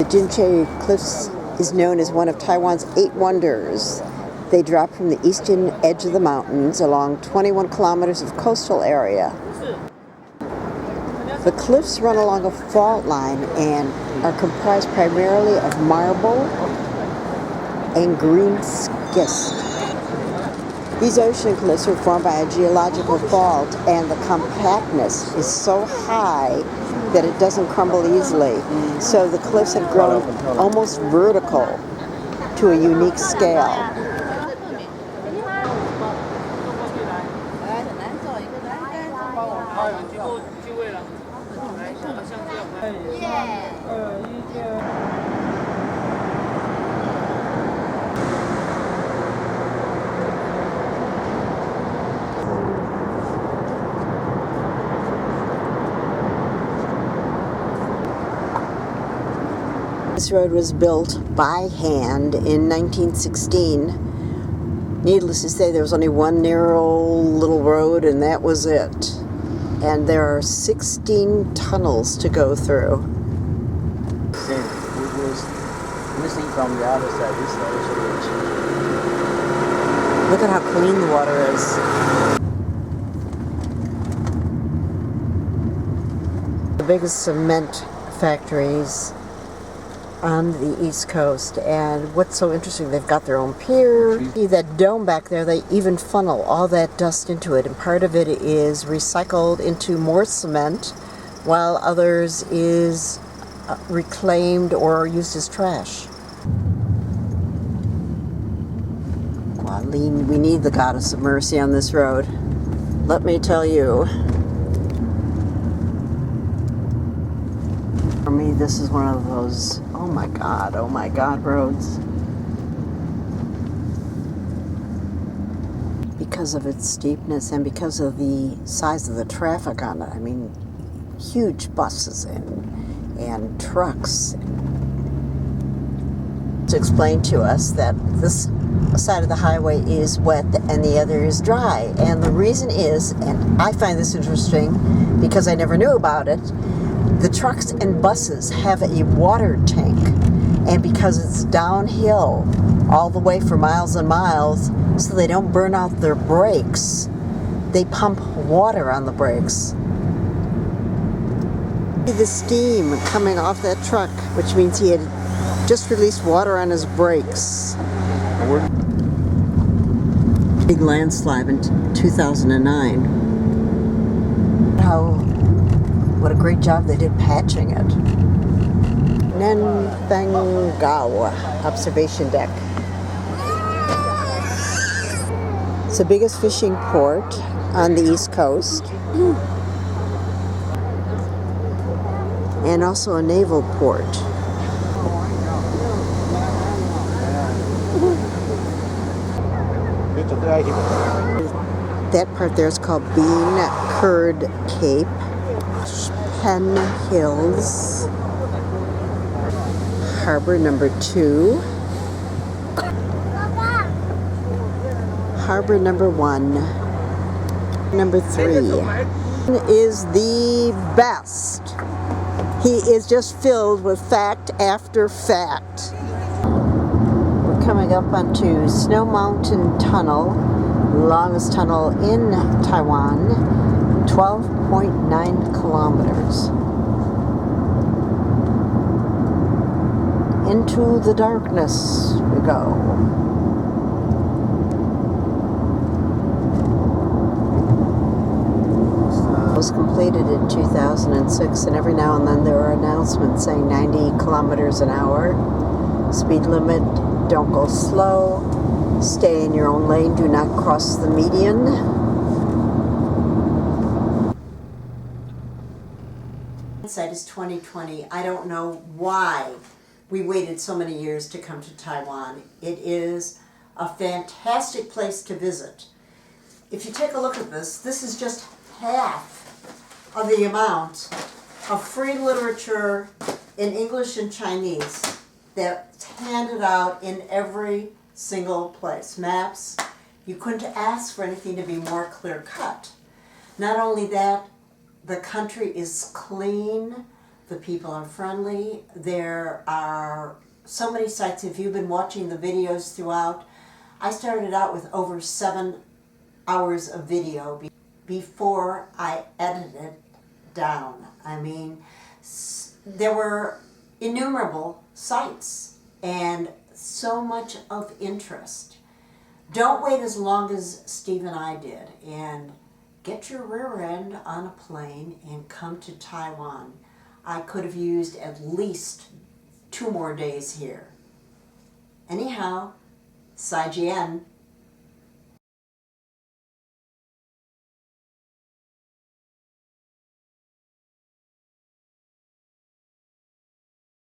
The Jinche Cliffs is known as one of Taiwan's 8 wonders. They drop from the eastern edge of the mountains along 21 kilometers of coastal area. The cliffs run along a fault line and are comprised primarily of marble and green schist. These ocean cliffs are formed by a geological fault, and the compactness is so high that it doesn't crumble easily. So the cliffs have grown almost vertical to a unique scale. This road was built by hand in 1916. Needless to say, there was only one narrow little road, and that was it. And there are 16 tunnels to go through. Scenic. We see from the other side, this side is rich. Look at how clean the water is. The biggest cement factories on the East Coast, and what's so interesting, they've got their own pier. See that dome back there, they even funnel all that dust into it, and part of it is recycled into more cement, while others is reclaimed or used as trash. Hualien, we need the goddess of mercy on this road, let me tell you. For me, this is one of those oh my god roads. Because of its steepness and because of the size of the traffic on it. I mean, huge buses and trucks. To explain to us that this side of the highway is wet and the other is dry. And the reason is, and I find this interesting because I never knew about it, the trucks and buses have a water tank, and because it's downhill all the way for miles and miles, so they don't burn out their brakes, they pump water on the brakes. See the steam coming off that truck, which means he had just released water on his brakes. Big landslide in 2009. What a great job they did patching it. Nanfangao observation deck. It's the biggest fishing port on the East Coast. And also a naval port. That part there is called Bean Curd Cape. Penn Hills, Harbor number 2, Harbor number 1, number 3 is the best. He is just filled with fact after fact. We're coming up onto Snow Mountain Tunnel, longest tunnel in Taiwan. 12.9 kilometers. Into the darkness we go. It was completed in 2006, and every now and then there are announcements saying 90 kilometers an hour. Speed limit, don't go slow, stay in your own lane, do not cross the median. Hindsight is 2020. I don't know why we waited so many years to come to Taiwan. It is a fantastic place to visit. If you take a look at this is just half of the amount of free literature in English and Chinese that's handed out in every single place. Maps. You couldn't ask for anything to be more clear cut. Not only that, the country is clean, The people are friendly. There are so many sites. If you've been watching the videos throughout, I started out with over 7 hours of video before I edited it down. I mean, there were innumerable sites and so much of interest. Don't wait as long as Steve and I did, and get your rear end on a plane and come to Taiwan. I could have used at least 2 more days here. Anyhow, Sai Jian.